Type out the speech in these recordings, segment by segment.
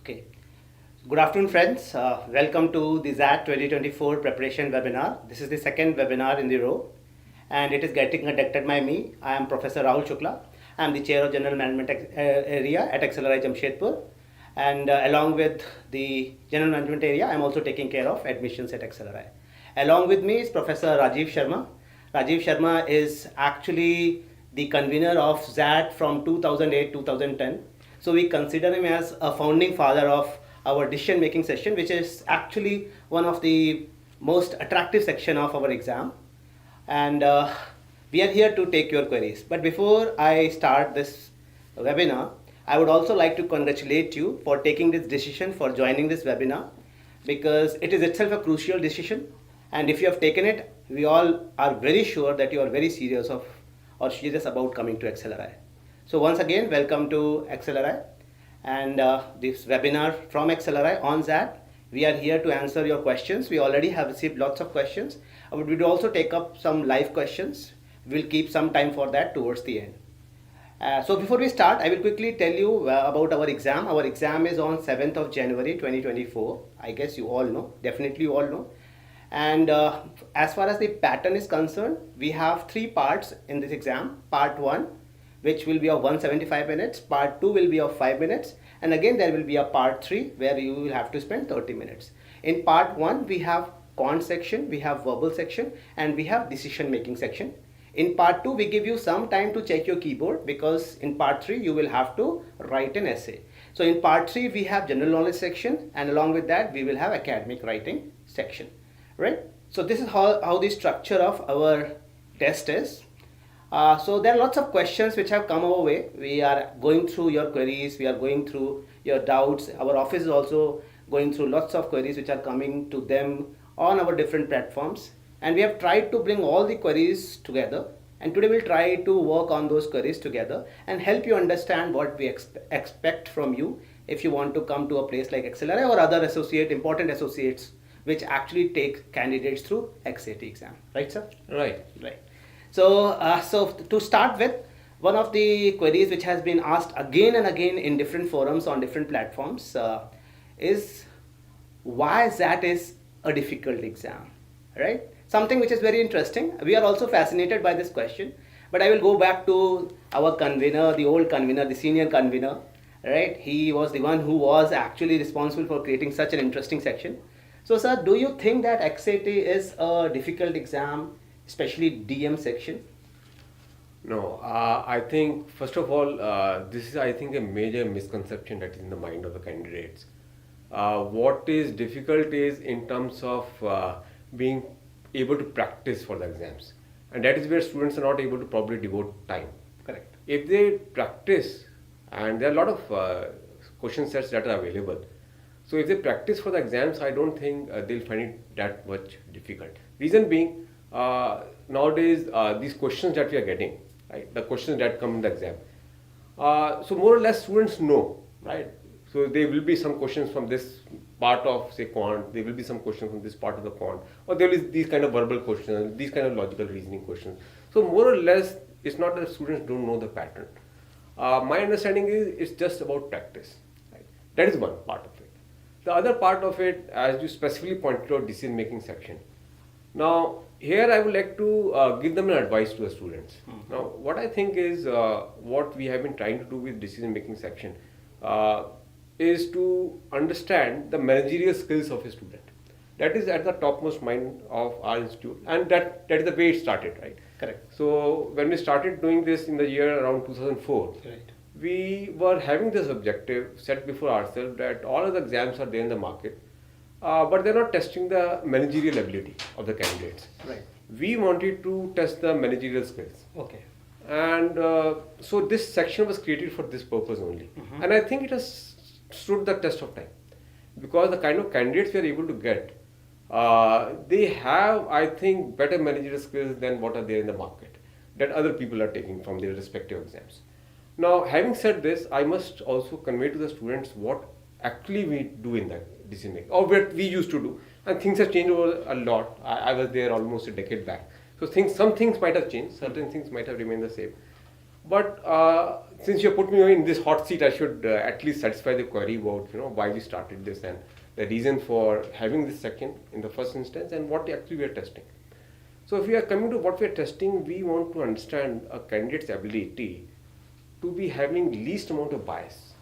Okay. Good afternoon, friends. Welcome to the XAT 2024 preparation webinar. This is the second webinar in the row, and it is getting conducted by me. I am Professor Rahul Shukla. I am the Chair of General Management area at XLRI Jamshedpur, and along with the General Management area, I am also taking care of admissions at XLRI. Along with me is Professor Rajiv Sharma. Rajiv Sharma is actually the convener of XAT from 2008-2010. So we consider him as a founding father of our decision making session, which is actually one of the most attractive section of our exam. And we are here to take your queries. But before I start this webinar, I would also like to congratulate you for taking this decision, for joining this webinar, because it is itself a crucial decision. And if you have taken it, we all are very sure that you are very serious serious about coming to XLRI. So once again, welcome to XLRI and this webinar from XLRI on XAT. We are here to answer your questions. We already have received lots of questions. We will also take up some live questions. We'll keep some time for that towards the end. So before we start, I will quickly tell you about our exam. Our exam is on 7th of January 2024. I guess you all know, definitely you all know. And as far as the pattern is concerned, we have three parts in this exam. Part 1, which will be of 175 minutes, part 2 will be of 5 minutes, and again there will be a part 3 where you will have to spend 30 minutes. In part 1 we have quant section, we have verbal section, and we have decision making section. In part 2 we give you some time to check your keyboard, because in part 3 you will have to write an essay. So in part 3 we have general knowledge section, and along with that we will have academic writing section, right? So this is how the structure of our test is. So there are lots of questions which have come our way. We are going through your queries, we are going through your doubts. Our office is also going through lots of queries which are coming to them on our different platforms, and we have tried to bring all the queries together, and today we'll try to work on those queries together and help you understand what we expect from you if you want to come to a place like XLRI or other important associates which actually take candidates through XAT exam. Right, sir? Right. So to start with, one of the queries which has been asked again and again in different forums on different platforms is why XAT is a difficult exam, right? Something which is very interesting. We are also fascinated by this question, but I will go back to our convener, the old convener, the senior convener, right? He was the one who was actually responsible for creating such an interesting section. So sir, do you think that XAT is a difficult exam, especially DM section? No, I think first of all, this is I think a major misconception that is in the mind of the candidates. What is difficult is in terms of being able to practice for the exams, and that is where students are not able to probably devote time. Correct. If they practice, and there are a lot of question sets that are available, so if they practice for the exams, I don't think they'll find it that much difficult. Reason being, nowadays these questions that we are getting, right, the questions that come in the exam, so more or less students know, right? So there will be some questions from this part of say quant, there will be some questions from this part of the quant, or there is these kind of verbal questions, these kind of logical reasoning questions. So more or less it's not that students don't know the pattern. My understanding is it's just about practice, right? That is one part of it. The other part of it, as you specifically pointed out, decision making section. Now here I would like to give them an advice to the students. Now what I think is what we have been trying to do with decision making section is to understand the managerial skills of a student. That is at the topmost mind of our institute, and that is the way it started, right? Correct. So when we started doing this in the year around 2004, Right, we were having this objective set before ourselves that all of the exams are there in the market, but they're not testing the managerial ability of the candidates. right. We wanted to test the managerial skills. Okay. And so this section was created for this purpose only. And I think it has stood the test of time, because the kind of candidates we are able to get, they have, I think, better managerial skills than what are there in the market that other people are taking from their respective exams. Now, having said this, I must also convey to the students what actually we do in that decision making, or what we used to do. And things have changed over a lot. I was there almost a decade back. So some things might have changed, certain things might have remained the same. But since you put me in this hot seat, I should at least satisfy the query about why we started this and the reason for having this section in the first instance and what actually we are testing. So if we are coming to what we are testing, we want to understand a candidate's ability to be having least amount of bias.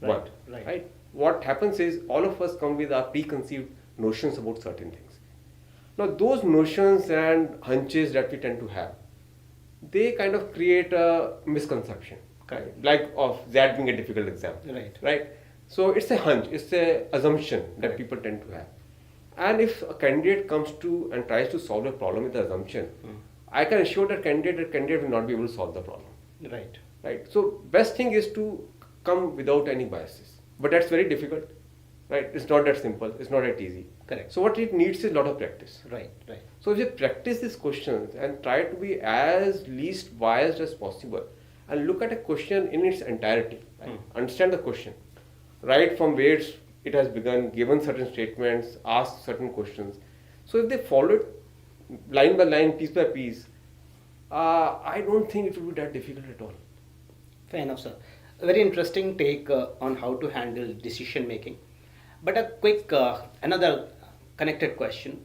Right, Right? What happens is all of us come with our preconceived notions about certain things. Now those notions and hunches that we tend to have, they kind of create a misconception. Correct. Like of that being a difficult exam. Right? So it's a hunch, it's a assumption that Correct. people tend to have. And if a candidate comes to and tries to solve a problem with the assumption, I can assure that candidate will not be able to solve the problem. Right. Right? So best thing is to come without any biases. But that's very difficult. Right? It's not that simple, it's not that easy. Correct. So what it needs is a lot of practice. Right. So if you practice these questions and try to be as least biased as possible and look at a question in its entirety, right? Understand the question, right from where it has begun, given certain statements, ask certain questions. So if they follow it line by line, piece by piece, I don't think it will be that difficult at all. Fair enough, sir. A very interesting take on how to handle decision making. But a quick, another connected question.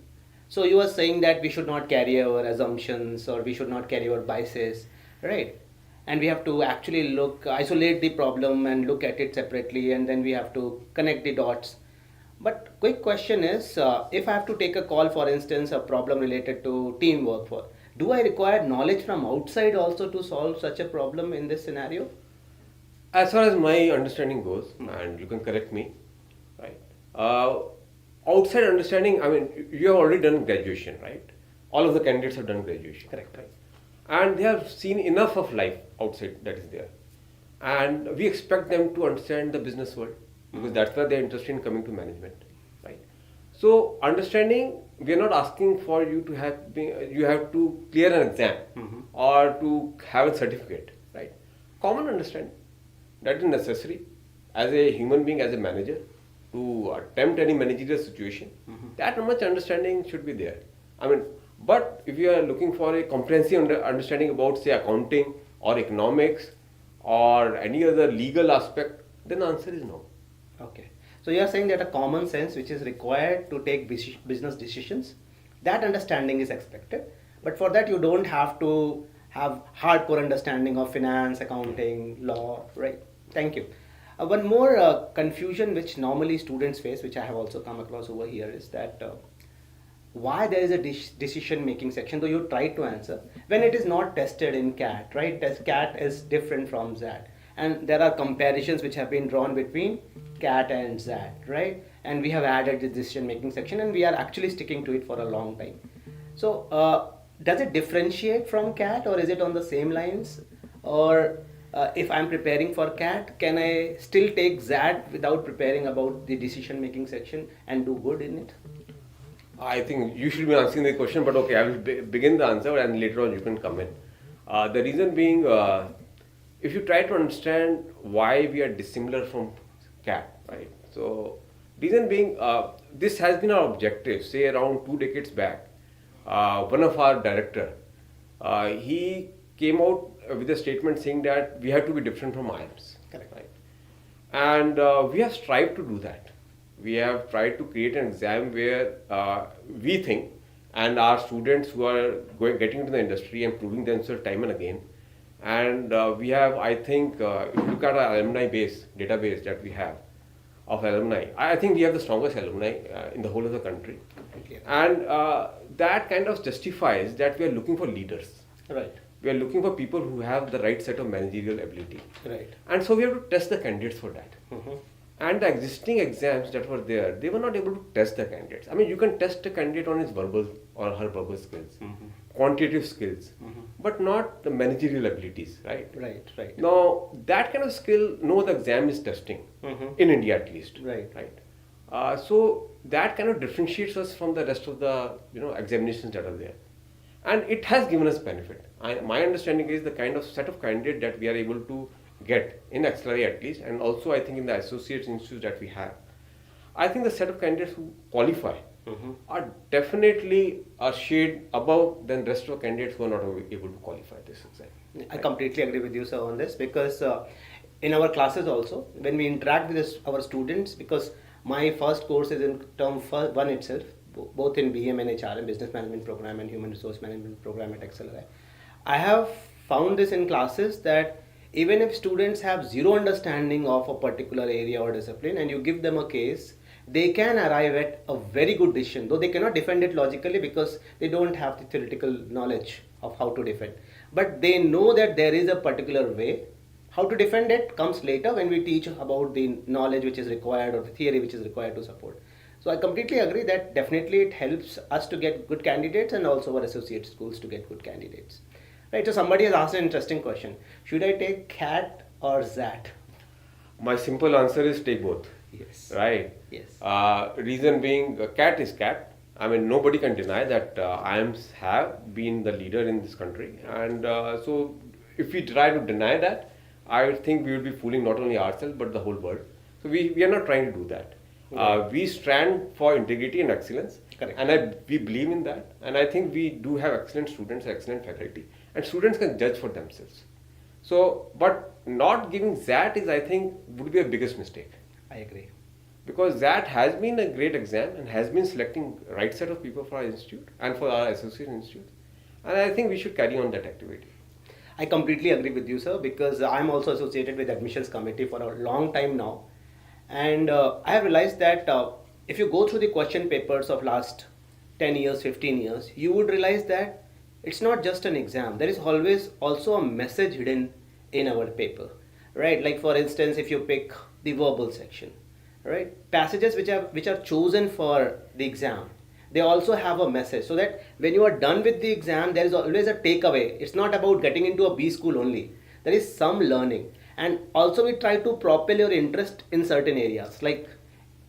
So you are saying that we should not carry our assumptions or we should not carry our biases, right? And we have to actually isolate the problem and look at it separately, and then we have to connect the dots. But quick question is, if I have to take a call, for instance, a problem related to teamwork, do I require knowledge from outside also to solve such a problem in this scenario? As far as my understanding goes, and you can correct me, right? Outside understanding, I mean, you have already done graduation, right? All of the candidates have done graduation. Correct. Right? And they have seen enough of life outside that is there. And we expect them to understand the business world because that's why they're interested in coming to management, right? So understanding, we are not asking for you to you have to clear an exam or to have a certificate, right? Common understanding. That is necessary as a human being, as a manager, to attempt any managerial situation. That much understanding should be there. I mean, but if you are looking for a comprehensive understanding about, say, accounting or economics or any other legal aspect, then the answer is no. Okay. So you are saying that a common sense which is required to take business decisions, that understanding is expected. But for that you don't have to have hardcore understanding of finance, accounting, law, right? Thank you. One more confusion which normally students face, which I have also come across over here, is that why there is a decision making section, though you try to answer, when it is not tested in CAT, right? CAT is different from XAT. And there are comparisons which have been drawn between CAT and XAT, right? And we have added the decision making section and we are actually sticking to it for a long time. So does it differentiate from CAT or is it on the same lines? Or if I'm preparing for CAT, can I still take XAT without preparing about the decision making section and do good in it? I think you should be answering the question, but okay, I will begin the answer and later on you can come in. The reason being, if you try to understand why we are dissimilar from CAT, right? So, reason being, this has been our objective, say around 2 decades back. One of our director, he came out with a statement saying that we have to be different from IIMs. Correct. Right? And we have strived to do that. We have tried to create an exam where we think, and our students who are getting into the industry and proving themselves time and again, and we have, I think, if you look at our alumni database that we have of alumni, I think we have the strongest alumni in the whole of the country. Completely. And that kind of justifies that we are looking for leaders. Right. We are looking for people who have the right set of managerial ability. Right. And so we have to test the candidates for that. And the existing exams that were there, they were not able to test the candidates. I mean, you can test a candidate on his verbal or her verbal skills, quantitative skills, but not the managerial abilities, right? Right. Now, that kind of skill, no other exam is testing, in India at least. Right. So that kind of differentiates us from the rest of the examinations that are there. And it has given us benefit. My understanding is the kind of set of candidate that we are able to get in XLRI at least, and also I think in the associate institutes that we have. I think the set of candidates who qualify are definitely a shade above than rest of candidates who are not able to qualify this exam. I completely agree with you, sir, on this because in our classes also, when we interact with our students, because my first course is in term one itself, both in BM and HRM, Business Management Program and Human Resource Management Program at XLRI. I have found this in classes that even if students have zero understanding of a particular area or discipline and you give them a case, they can arrive at a very good decision, though they cannot defend it logically because they don't have the theoretical knowledge of how to defend. But they know that there is a particular way. How to defend it comes later when we teach about the knowledge which is required or the theory which is required to support. So I completely agree that definitely it helps us to get good candidates and also our associate schools to get good candidates. Right, so somebody has asked an interesting question. Should I take CAT or XAT? My simple answer is take both. Yes. Right? Yes. Reason being, CAT is CAT. I mean, nobody can deny that IIMs have been the leader in this country. And so, if we try to deny that, I think we would be fooling not only ourselves but the whole world. So, we are not trying to do that. We stand for integrity and excellence. Correct. And we believe in that. And I think we do have excellent students, excellent faculty. And students can judge for themselves. So, but not giving XAT is, I think, would be a biggest mistake. I agree. Because XAT has been a great exam and has been selecting right set of people for our institute and for our associate institutes. And I think we should carry on that activity. I completely agree with you, sir, because I'm also associated with admissions committee for a long time now. And I have realized that if you go through the question papers of last 10 years, 15 years, you would realize that it's not just an exam. There is always also a message hidden in our paper, right? Like for instance, if you pick the verbal section, right? Passages which are chosen for the exam, they also have a message so that when you are done with the exam, there is always a takeaway. It's not about getting into a B school only. There is some learning. And also we try to propel your interest in certain areas, like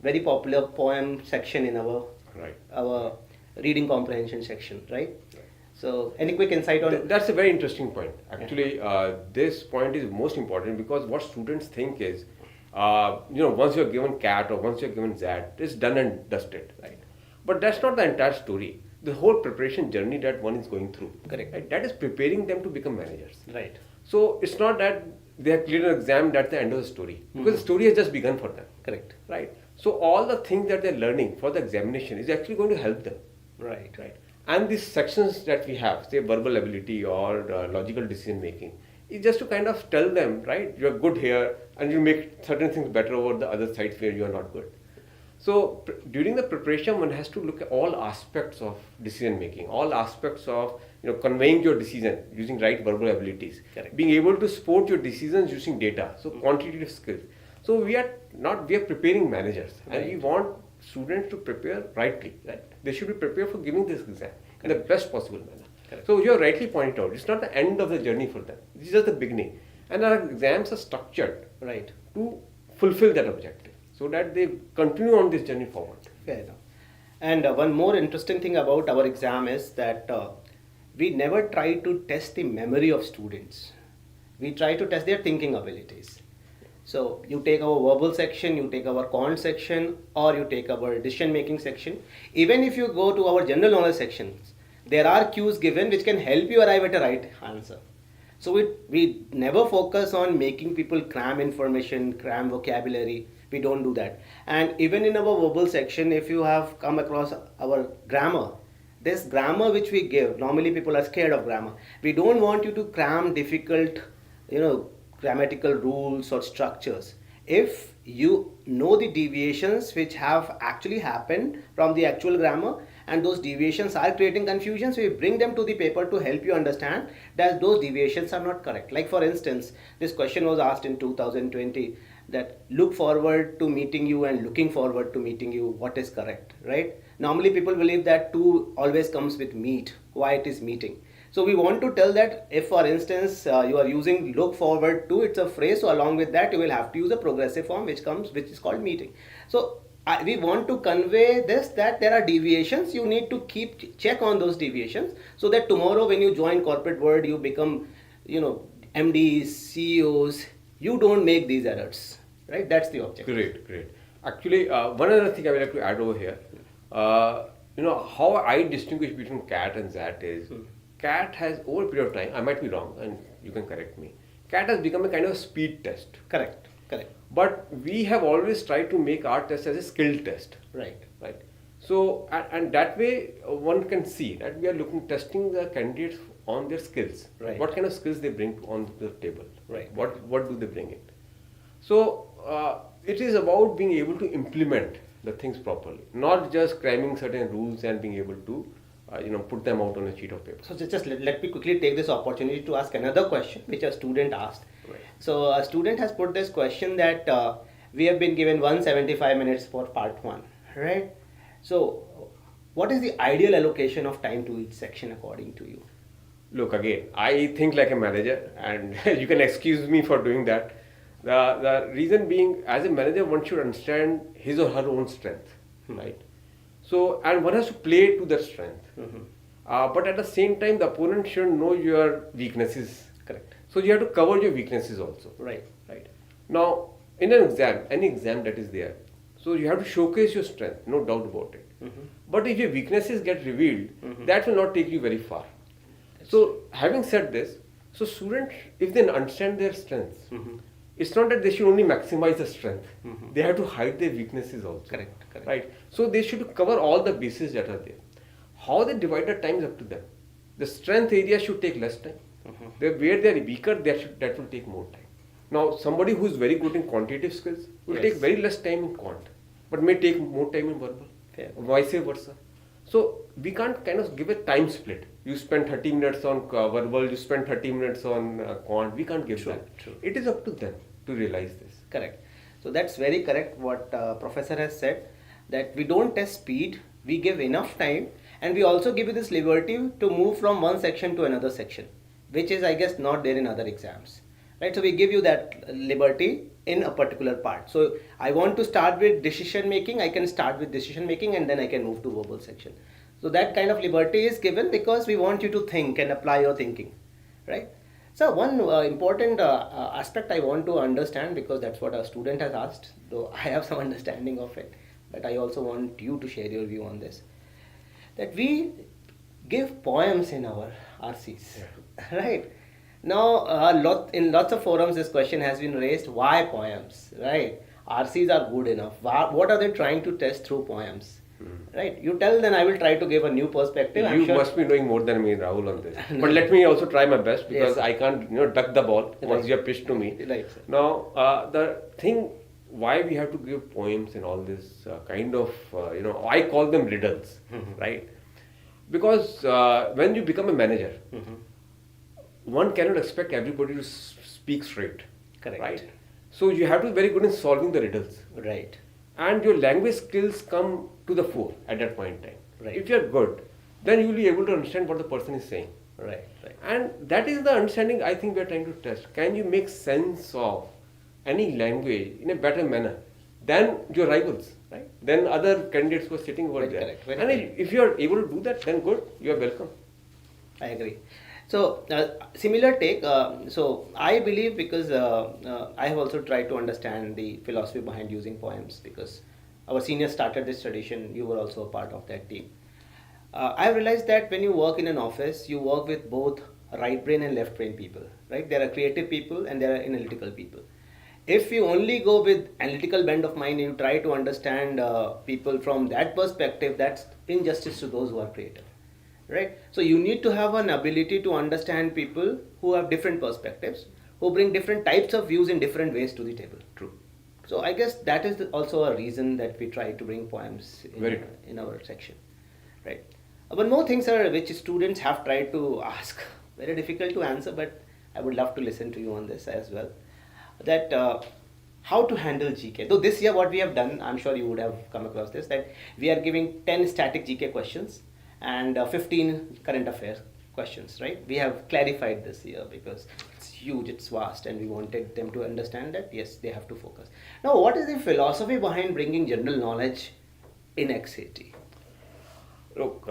very popular poem section in our reading comprehension section, right? So, any quick insight on? That's a very interesting point. Actually, this point is most important because what students think is, once you're given CAT or once you're given XAT, it's done and dusted, right? But that's not the entire story. The whole preparation journey that one is going through. Correct. Right? That is preparing them to become managers. Right. So it's not that they have cleared an exam, that's the end of the story. Because the story has just begun for them. Correct. Right. So all the things that they're learning for the examination is actually going to help them. Right. Right. And these sections that we have, say verbal ability or logical decision making, is just to kind of tell them, right, you're good here and you make certain things better over the other sides where you are not good. So during the preparation, one has to look at all aspects of decision making, all aspects of conveying your decision using right verbal abilities, Correct. being able to support your decisions using data, so quantitative skills. So we are preparing managers, and we want students to prepare rightly, right? They should be prepared for giving this exam in the best possible manner. Correct. So you have rightly pointed out, it's not the end of the journey for them. This is just the beginning. And our exams are structured Right. to fulfill that objective so that they continue on this journey forward. Fair enough. And one more interesting thing about our exam is that we never try to test the memory of students. We try to test their thinking abilities. So you take our verbal section, you take our quant section, or you take our decision making section. Even if you go to our general knowledge sections, there are cues given which can help you arrive at a right answer. So we never focus on making people cram information, cram vocabulary. We don't do that. And even in our verbal section, if you have come across our grammar, this grammar which we give, normally people are scared of grammar. We don't want you to cram difficult, grammatical rules or structures. If you know the deviations which have actually happened from the actual grammar and those deviations are creating confusion, so we bring them to the paper to help you understand that those deviations are not correct. Like for instance, this question was asked in 2020 that look forward to meeting you and looking forward to meeting you, what is correct, right? Normally people believe that to always comes with meet, why it is meeting. So we want to tell that if for instance you are using look forward to, it's a phrase, so along with that you will have to use a progressive form which is called meeting. So we want to convey this, that there are deviations, you need to keep check on those deviations so that tomorrow when you join corporate world, you become MDs, CEOs, you don't make these errors, right? That's the objective. Great. Actually, one other thing I would like to add over here. how I distinguish between CAT and XAT is CAT has over a period of time, I might be wrong and you can correct me, CAT has become a kind of speed test. Correct. Correct. But we have always tried to make our test as a skill test. Right. Right. So, and that way one can see that we are testing the candidates on their skills. Right. What kind of skills they bring on the table. Right. What do they bring in? So, it is about being able to implement the things properly, not just cramming certain rules and being able to, put them out on a sheet of paper. So just let me quickly take this opportunity to ask another question which a student asked. Right. So a student has put this question that we have been given 175 minutes for part 1, right? So what is the ideal allocation of time to each section according to you? Look, again, I think like a manager, and you can excuse me for doing that. The reason being, as a manager, one should understand his or her own strength, right? So, and one has to play to that strength. But at the same time, the opponent should know your weaknesses. Correct. So you have to cover your weaknesses also. Right. Right. Now, in an exam, any exam that is there, so you have to showcase your strength, no doubt about it. But if your weaknesses get revealed, that will not take you very far. So, having said this, so students, if they understand their strengths, it's not that they should only maximize the strength. They have to hide their weaknesses also. Correct. Correct. Right. So they should cover all the bases that are there. How they divide the time is up to them. The strength area should take less time. Where they are weaker, that will take more time. Now, somebody who is very good in quantitative skills will take very less time in quant, but may take more time in verbal. Fair. Vice versa. So we can't kind of give a time split. You spend 30 minutes on verbal, you spend 30 minutes on quant. We can't give that. True. It is up to them to realize this. Correct. So that's very correct what professor has said, that we don't test speed, we give enough time, and we also give you this liberty to move from one section to another section, which is, I guess, not there in other exams. Right? So we give you that liberty in a particular part. So I want to start with decision making, I can start with decision making and then I can move to verbal section. So that kind of liberty is given because we want you to think and apply your thinking, right? So one important aspect I want to understand, because that's what a student has asked, though I have some understanding of it, but I also want you to share your view on this, that we give poems in our RCs, right? Now, in lots of forums, this question has been raised: why poems, right? RCs are good enough. What are they trying to test through poems, right? You tell, then I will try to give a new perspective. You must be knowing more than me, Rahul, on this. But let me also try my best, because I can't, duck the ball once you have pitched to me. Right, sir. Now, the thing why we have to give poems and all this kind of, I call them riddles, right? Because when you become a manager, one cannot expect everybody to speak straight. Correct. Right? So you have to be very good in solving the riddles. Right. And your language skills come to the fore at that point in time. Right. If you are good, then you will be able to understand what the person is saying. Right. Right. And that is the understanding I think we are trying to test. Can you make sense of any language in a better manner than your rivals, right? Than other candidates who are sitting over there. Correct. Very and correct. if you are able to do that, then good, you are welcome. I agree. So, similar take. So, I believe, because I have also tried to understand the philosophy behind using poems, because our seniors started this tradition, you were also a part of that team. I realized that when you work in an office, you work with both right brain and left brain people, right? There are creative people and there are analytical people. If you only go with analytical bent of mind and you try to understand people from that perspective, that's injustice to those who are creative. Right? So you need to have an ability to understand people who have different perspectives, who bring different types of views in different ways to the table. True. So I guess that is also a reason that we try to bring poems in our section. Right? One more thing, sir, which students have tried to ask, very difficult to answer, but I would love to listen to you on this as well. That how to handle GK. Though this year what we have done, I'm sure you would have come across this, that we are giving 10 static GK questions and 15 current affairs questions, right? We have clarified this year because it's huge, it's vast, and we wanted them to understand that yes, they have to focus. Now, what is the philosophy behind bringing general knowledge in XAT? Look,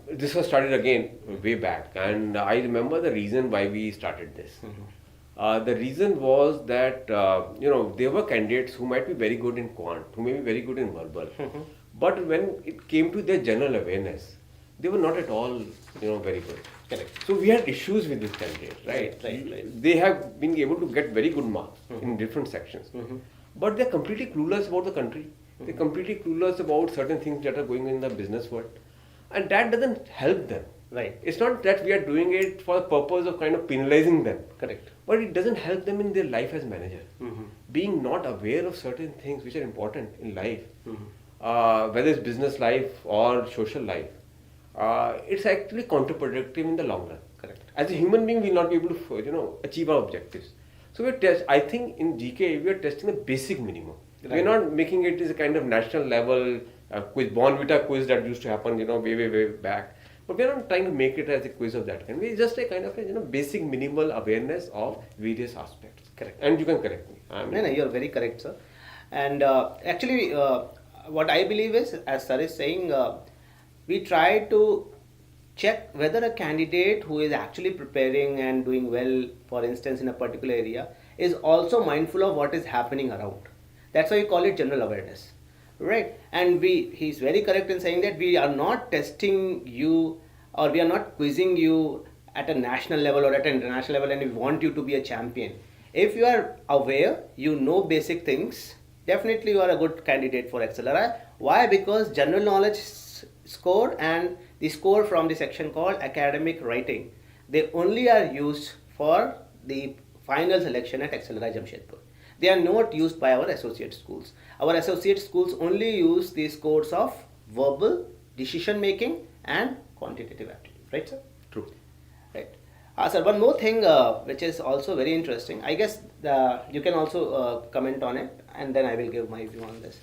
this was started again way back, and I remember the reason why we started this. The reason was that there were candidates who might be very good in quant, who may be very good in verbal, But when it came to their general awareness, they were not at all, very good. Correct. So we had issues with this candidate, right? Right. They have been able to get very good marks in different sections, but they're completely clueless about the country. They're completely clueless about certain things that are going on in the business world, and that doesn't help them. Right. It's not that we are doing it for the purpose of kind of penalizing them. Correct. But it doesn't help them in their life as manager. Being not aware of certain things which are important in life, whether it's business life or social life, it's actually counterproductive in the long run. Correct. As a human being, we'll not be able to, achieve our objectives. So I think in GK, we are testing the basic minimum. Right. We're not making it as a kind of national level quiz, Born Vita quiz that used to happen, way back. But we're not trying to make it as a quiz of that kind. We're just a kind of a, basic minimal awareness of various aspects. Correct. And you can correct me. No, you're very correct, sir. And actually, what I believe is, as sir is saying, we try to check whether a candidate who is actually preparing and doing well, for instance, in a particular area, is also mindful of what is happening around. That's why we call it general awareness, right? And he's very correct in saying that we are not testing you, or we are not quizzing you at a national level or at an international level, and we want you to be a champion. If you are aware, you know basic things, definitely you are a good candidate for XLRI. Why? Because general knowledge score and the score from the section called academic writing, they only are used for the final selection at XLRI Jamshedpur. They are not used by our associate schools. Our associate schools only use the scores of verbal, decision making and quantitative aptitude. Right, sir? True. Right. Sir, one more thing which is also very interesting. I guess you can also comment on it, and then I will give my view on this.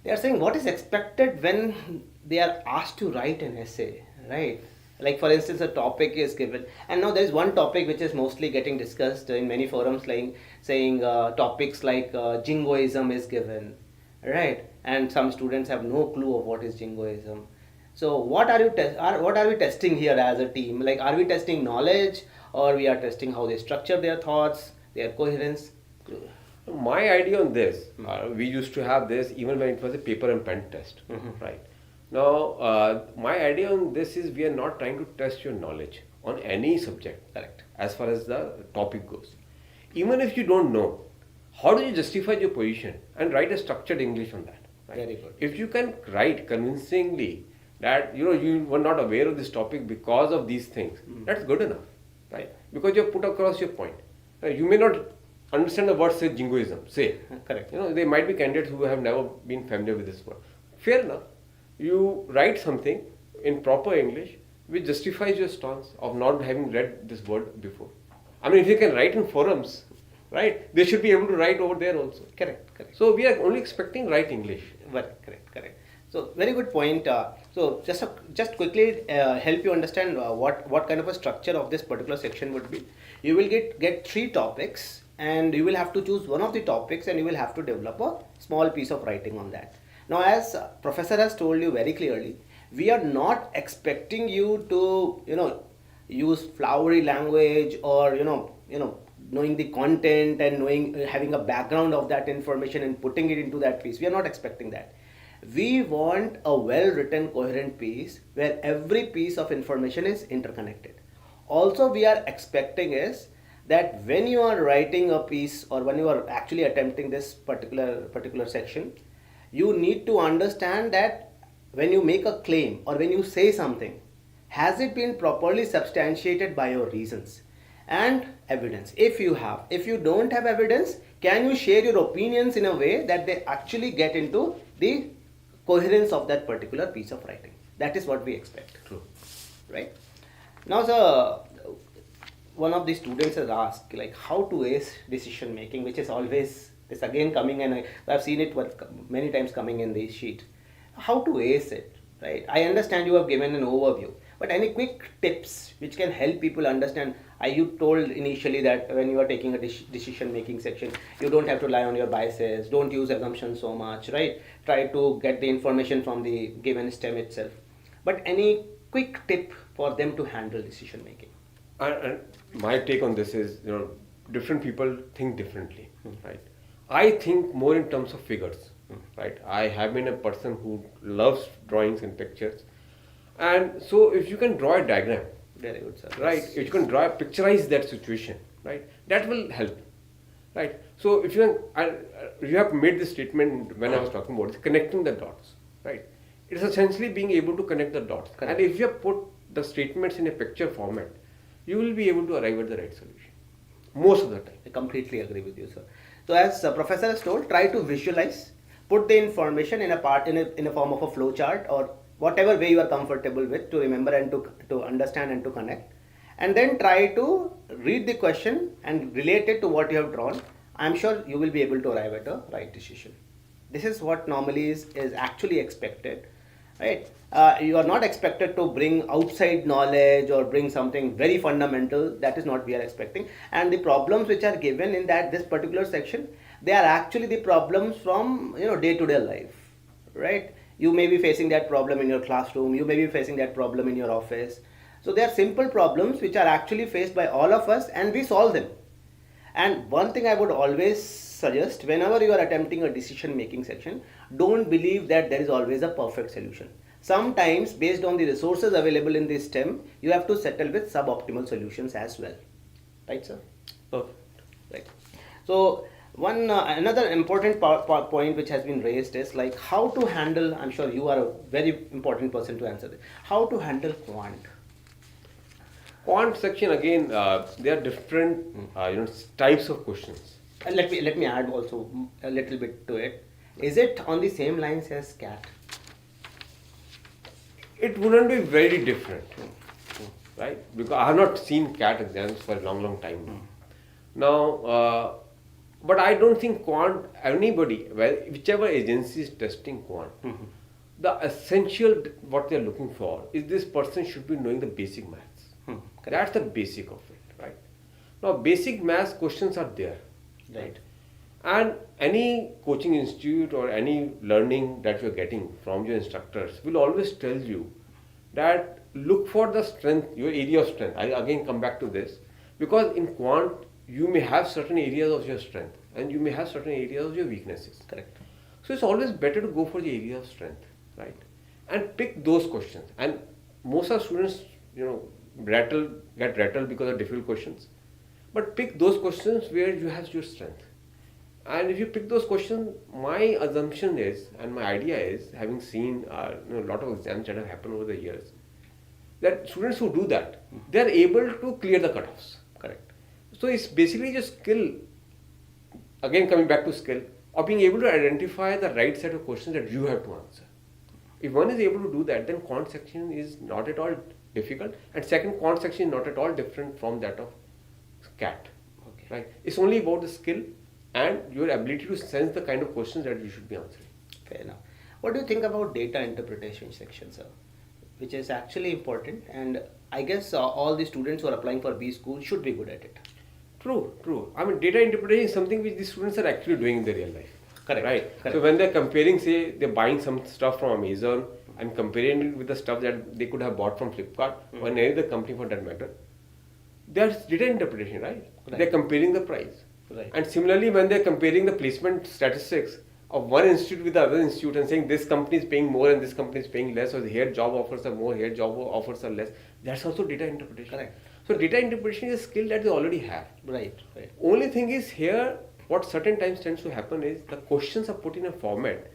They are saying what is expected when they are asked to write an essay, right? Like for instance, a topic is given, and now there is one topic which is mostly getting discussed in many forums, like saying topics like jingoism is given, right? And some students have no clue of what is jingoism. So what are we testing here as a team? Like, are we testing knowledge, or we are testing how they structure their thoughts, their coherence? My idea on this, we used to have this even when it was a paper and pen test, right? Now, my idea on this is we are not trying to test your knowledge on any subject. Correct. As far as the topic goes. Even if you don't know, how do you justify your position and write a structured English on that? Right? Very good. If you can write convincingly that you were not aware of this topic because of these things, that's good enough, right? Because you have put across your point. You may not understand the word, say, jingoism, say. Correct. There might be candidates who have never been familiar with this word. Fair enough. You write something in proper English which justifies your stance of not having read this word before. I mean, if you can write in forums, right, they should be able to write over there also. Correct. So we are only expecting right English. Well, correct. So very good point. So just quickly help you understand what kind of a structure of this particular section would be. You will get 3 topics, and you will have to choose one of the topics, and you will have to develop a small piece of writing on that. Now, as professor has told you very clearly, we are not expecting you to use flowery language, or knowing the content and having a background of that information and putting it into that piece. We are not expecting that. We want a well-written, coherent piece where every piece of information is interconnected. Also, we are expecting is that when you are writing a piece, or when you are actually attempting this particular section, you need to understand that when you make a claim or when you say something, has it been properly substantiated by your reasons and evidence? If you don't have evidence, can you share your opinions in a way that they actually get into the coherence of that particular piece of writing? That is what we expect. True. Right? Now, sir, one of the students has asked, like, how to ace decision making, which is always, it's again coming, and I've seen it many times coming in these sheets. How to ace it, right? I understand you have given an overview, but any quick tips which can help people understand? You told initially that when you are taking a decision making section, you don't have to rely on your biases, don't use assumptions so much, right? Try to get the information from the given STEM itself. But any quick tip for them to handle decision making? And my take on this is, different people think differently, right? I think more in terms of figures right? I have been a person who loves drawings and pictures, and so if you can draw a diagram, Very good, sir. right? Yes, If you yes. can picturize that situation, right? That will help, right? So if you have made this statement when I was talking about it, connecting the dots, right? It is essentially being able to connect the dots. Correct. And if you have put the statements in a picture format, you will be able to arrive at the right solution most of the time. I completely agree with you, sir. So as professor has told, try to visualize, put the information in a form of a flow chart or whatever way you are comfortable with to remember and to understand and to connect, and then try to read the question and relate it to what you have drawn. I am sure you will be able to arrive at a right decision. This is what normally is actually expected, right? You are not expected to bring outside knowledge or bring something very fundamental. That is not we are expecting. And the problems which are given in this particular section, they are actually the problems from day-to-day life, right? You may be facing that problem in your classroom, you may be facing that problem in your office. So they are simple problems which are actually faced by all of us, and we solve them. And one thing I would always suggest, whenever you are attempting a decision making section, don't believe that there is always a perfect solution. Sometimes, based on the resources available in this STEM, you have to settle with suboptimal solutions as well. Right, sir? Perfect. Right. So, another important point which has been raised is like how to handle. I'm sure you are a very important person to answer this. How to handle quant? Quant section again, there are different types of questions. And let me add also a little bit to it. Is it on the same lines as CAT? It wouldn't be very different, right? Because I have not seen CAT exams for a long time now. But I don't think quant, anybody, whichever agency is testing quant, the essential what they are looking for is this person should be knowing the basic maths. That's the basic of it, right? Now, basic maths questions are there, Right. and any coaching institute or any learning that you're getting from your instructors will always tell you that look for the strength, your area of strength. I again come back to this because in quant you may have certain areas of your strength and you may have certain areas of your weaknesses. Correct. So it's always better to go for the area of strength, right? And pick those questions. And most of students, get rattled because of difficult questions. But pick those questions where you have your strength. And if you pick those questions, my assumption is, and my idea is, having seen a lot of exams that have happened over the years, that students who do that, they are able to clear the cutoffs. Correct. So it's basically just skill, again coming back to skill, of being able to identify the right set of questions that you have to answer. If one is able to do that, then quant section is not at all difficult, and second, quant section is not at all different from that of CAT. Okay. Right? It's only about the skill and your ability to sense the kind of questions that you should be answering. Fair enough. What do you think about data interpretation section, sir? Which is actually important, and I guess all the students who are applying for B school should be good at it. True. I mean, data interpretation is something which the students are actually doing in their real life. Correct. Right. Correct. So when they're comparing, say, they're buying some stuff from Amazon and comparing it with the stuff that they could have bought from Flipkart or any other company for that matter, there's data interpretation, right? They're comparing the price. Right. And similarly, when they're comparing the placement statistics of one institute with the other institute and saying this company is paying more and this company is paying less, or here job offers are more, here job offers are less, that's also data interpretation. Correct. So data interpretation is a skill that they already have. Right. Only thing is here, what certain times tends to happen is the questions are put in a format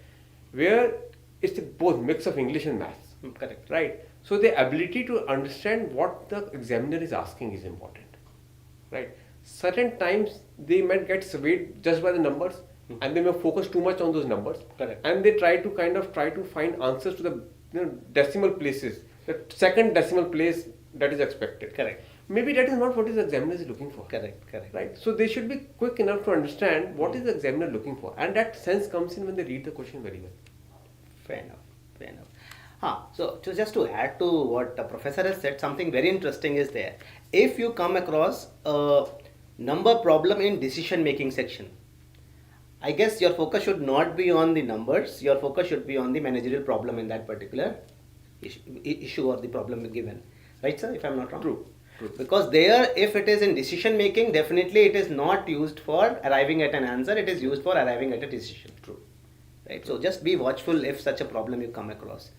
where it's both mix of English and maths. Correct. Right. So the ability to understand what the examiner is asking is important. Right. Certain times they might get swayed just by the numbers and they may focus too much on those numbers. Correct. And they try to find answers to the decimal places, the second decimal place that is expected. Correct. Maybe that is not what the examiner is looking for. Correct. Right. So they should be quick enough to understand what is the examiner looking for, and that sense comes in when they read the question very well. Fair enough. So just to add to what the professor has said, something very interesting is there. If you come across a number problem in decision making section, I guess your focus should not be on the numbers. Your focus should be on the managerial problem in that particular issue or the problem given. Right, sir? If I'm not wrong. True. Because there, if it is in decision making, definitely it is not used for arriving at an answer. It is used for arriving at a decision. True. right? So just be watchful if such a problem you come across,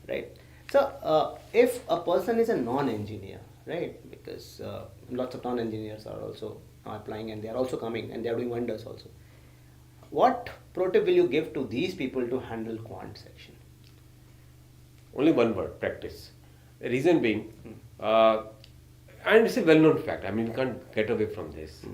right? So if a person is a non-engineer, right, because lots of non-engineers are also applying and they are also coming and they are doing wonders also. What pro tip will you give to these people to handle quant section? Only one word: practice. The reason being, and it's a well-known fact. I mean, we can't get away from this.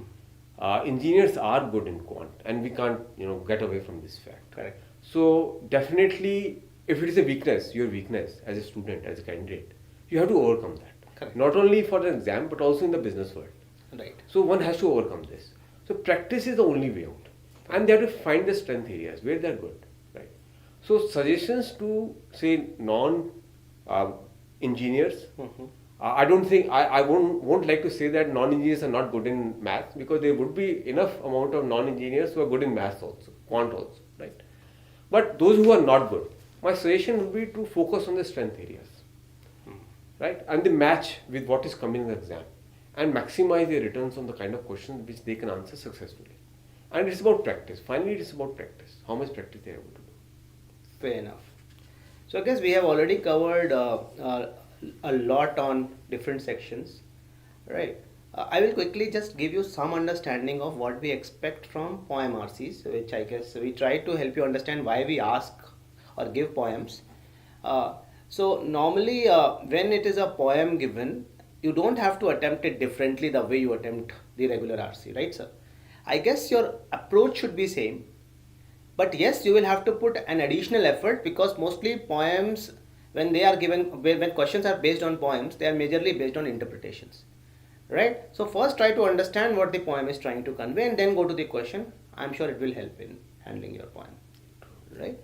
Engineers are good in quant, and we can't, get away from this fact. Correct. So definitely, if it is a weakness, your weakness as a student, as a candidate, you have to overcome that. Correct. Not only for the exam, but also in the business world. Right. So one has to overcome this. So practice is the only way out, and they have to find the strength areas where they are good. Right. So suggestions to say non-engineers. I don't think I won't like to say that non-engineers are not good in maths, because there would be enough amount of non-engineers who are good in maths also, quant also, right? But those who are not good, my suggestion would be to focus on the strength areas, right? And they match with what is coming in the exam, and maximize their returns on the kind of questions which they can answer successfully. And it's about practice. Finally, it's about practice. How much practice they are able to do. Fair enough. So I guess we have already covered a lot on different sections, right? I will quickly just give you some understanding of what we expect from poem RCs, which I guess we try to help you understand why we ask or give poems. So normally when it is a poem given, you don't have to attempt it differently the way you attempt the regular RC, right, sir? I guess your approach should be same, but yes, you will have to put an additional effort, because mostly poems, when they are given, when questions are based on poems, they are majorly based on interpretations, right? So first try to understand what the poem is trying to convey and then go to the question. I'm sure it will help in handling your poem, right?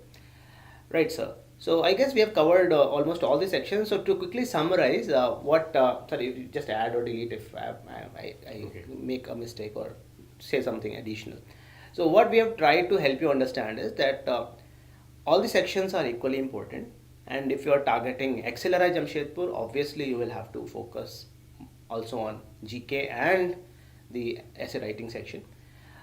Right, sir. So I guess we have covered almost all the sections. So to quickly summarize, sorry, just add or delete if I Okay. make a mistake or say something additional. So what we have tried to help you understand is that all the sections are equally important, and if you are targeting XLRI Jamshedpur, obviously you will have to focus also on GK and the essay writing section.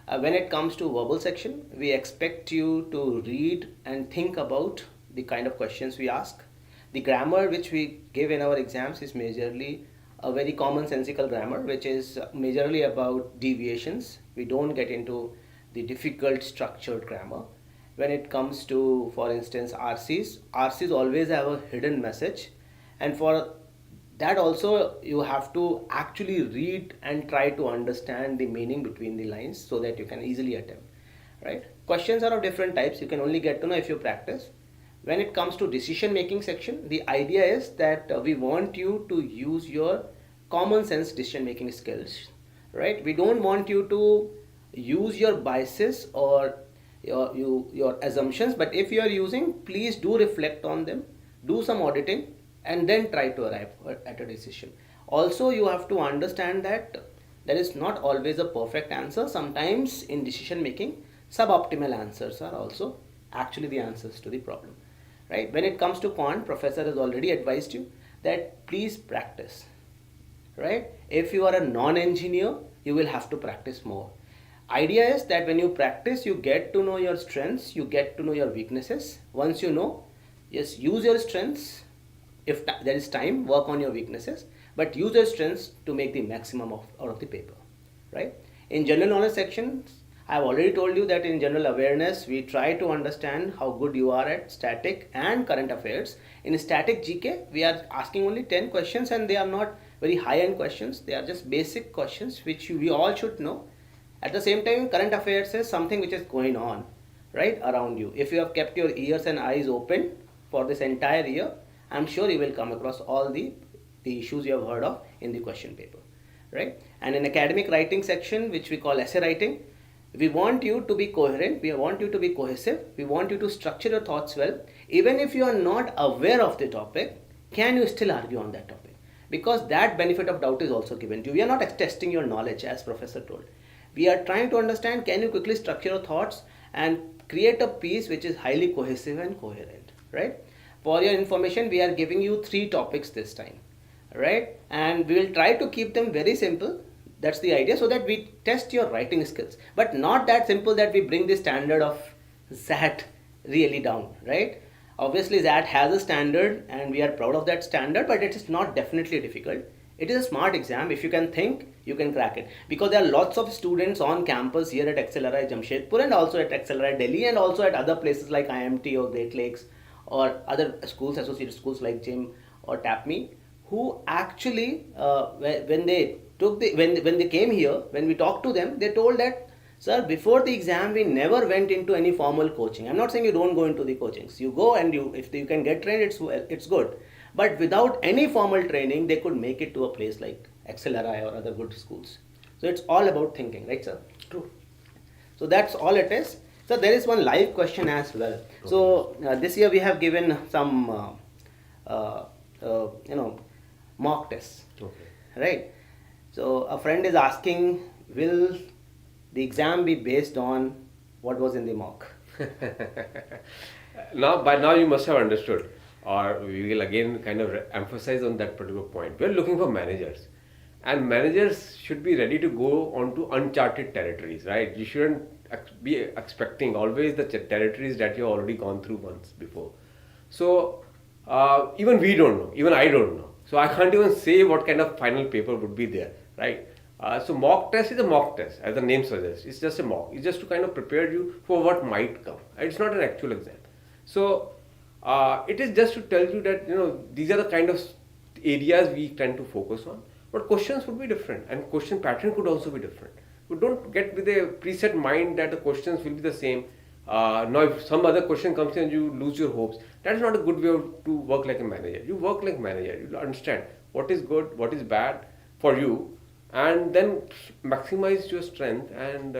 When it comes to verbal section, we expect you to read and think about the kind of questions we ask. The grammar which we give in our exams is majorly a very commonsensical grammar, which is majorly about deviations. We don't get into the difficult structured grammar. When it comes to, for instance, RCs always have a hidden message, and for that also you have to actually read and try to understand the meaning between the lines so that you can easily attempt, right? Questions are of different types. You can only get to know if you practice. When it comes to decision making section, the idea is that we want you to use your common sense decision making skills, right? We don't want you to use your biases or your assumptions, but if you are using, please do reflect on them, do some auditing, and then try to arrive at a decision. Also, you have to understand that there is not always a perfect answer. Sometimes in decision making, suboptimal answers are also actually the answers to the problem, right? When it comes to quant, professor has already advised you that please practice, right? If you are a non-engineer, you will have to practice more. Idea is that when you practice, you get to know your strengths, you get to know your weaknesses. Once you know, yes, use your strengths. If there is time, work on your weaknesses, but use your strengths to make the maximum out of the paper, right? In general knowledge sections, I have already told you that in general awareness, we try to understand how good you are at static and current affairs. In static GK, we are asking only 10 questions, and they are not very high-end questions. They are just basic questions which we all should know. At the same time, current affairs is something which is going on, right, around you. If you have kept your ears and eyes open for this entire year, I'm sure you will come across all the issues you have heard of in the question paper, right? And in academic writing section, which we call essay writing, we want you to be coherent, we want you to be cohesive, we want you to structure your thoughts well. Even if you are not aware of the topic, can you still argue on that topic? Because that benefit of doubt is also given to you. We are not testing your knowledge, as professor told. We are trying to understand, can you quickly structure your thoughts and create a piece which is highly cohesive and coherent, right? For your information, we are giving you 3 topics this time, right? And we will try to keep them very simple. That's the idea, so that we test your writing skills, but not that simple that we bring the standard of XAT really down, right? Obviously, that has a standard, and we are proud of that standard, but it is not definitely difficult. It is a smart exam. If you can think, you can crack it. Because there are lots of students on campus here at XLRI Jamshedpur and also at XLRI Delhi and also at other places like IMT or Great Lakes or other schools, associated schools like JIM or TAPME, who actually, when they took when they came here, when we talked to them, they told that, sir, before the exam, we never went into any formal coaching. I'm not saying you don't go into the coachings. You go and if you can get trained, it's good. But without any formal training, they could make it to a place like XLRI or other good schools. So it's all about thinking, right, sir? True. So that's all it is. So there is one live question as well. So this year we have given some, mock tests, Okay. right? So a friend is asking, will the exam be based on what was in the mock? By now you must have understood, or we will again kind of emphasize on that particular point. We are looking for managers, and managers should be ready to go onto uncharted territories, right? You shouldn't be expecting always the territories that you've already gone through once before. So even we don't know, even I don't know. So I can't even say what kind of final paper would be there, right? So mock test is a mock test, as the name suggests. It's just a mock. It's just to kind of prepare you for what might come. It's not an actual exam. So it is just to tell you that these are the kind of areas we tend to focus on. But questions would be different, and question pattern could also be different. You don't get with a preset mind that the questions will be the same. Now, if some other question comes in and you lose your hopes, that is not a good way to work like a manager. You work like a manager. You understand what is good, what is bad for you, and then maximize your strength and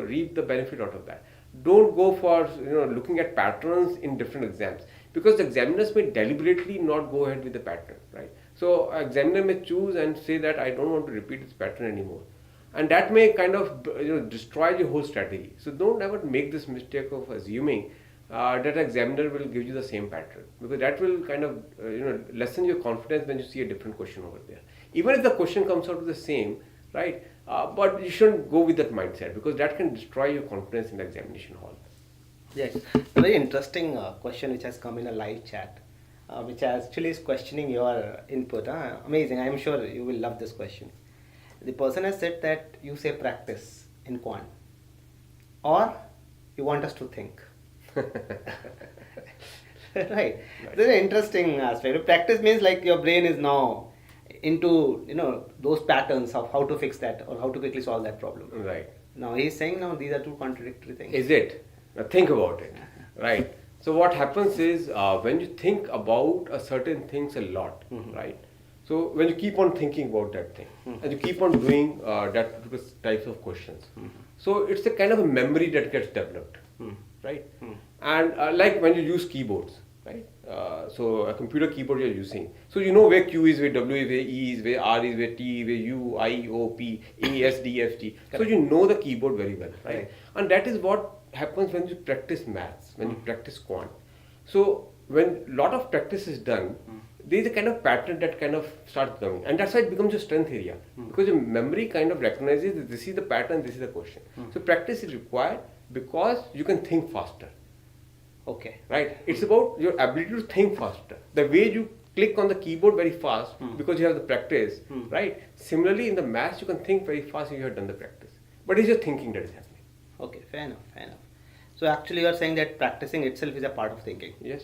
reap the benefit out of that. Don't go for looking at patterns in different exams, because the examiners may deliberately not go ahead with the pattern, right? So an examiner may choose and say that I don't want to repeat this pattern anymore, and that may kind of destroy your whole strategy. So don't ever make this mistake of assuming that an examiner will give you the same pattern, because that will kind of lessen your confidence when you see a different question over there. Even if the question comes out to the same, right? But you shouldn't go with that mindset, because that can destroy your confidence in the examination hall. Yes, a very interesting question which has come in a live chat, which actually is questioning your input. Amazing, I'm sure you will love this question. The person has said that you say practice in quant, or you want us to think. Right. This is an interesting aspect. Practice means like your brain is now into those patterns of how to fix that or how to quickly solve that problem. Right. Now he's saying now these are two contradictory things. Is it? Now think about it, right? So what happens is when you think about a certain things a lot, right? So when you keep on thinking about that thing and you keep on doing that types of questions, so it's a kind of a memory that gets developed, right? And like when you use keyboards, right? So a computer keyboard you're using, so you know where Q is, where W is, where E is, where R is, where T, where U, I, O, P, A, S, D, F, G. So you know the keyboard very well, right? And that is what happens when you practice maths, when you practice quant. So when a lot of practice is done, there is a kind of pattern that kind of starts coming, and that's why it becomes a strength area, because your memory kind of recognizes that this is the pattern, this is the question. So practice is required because you can think faster. Okay. Right? It's about your ability to think faster. The way you click on the keyboard very fast because you have the practice, right? Similarly, in the maths, you can think very fast if you have done the practice. But it's your thinking that is happening. Okay, fair enough, fair enough. So actually you are saying that practicing itself is a part of thinking. Yes.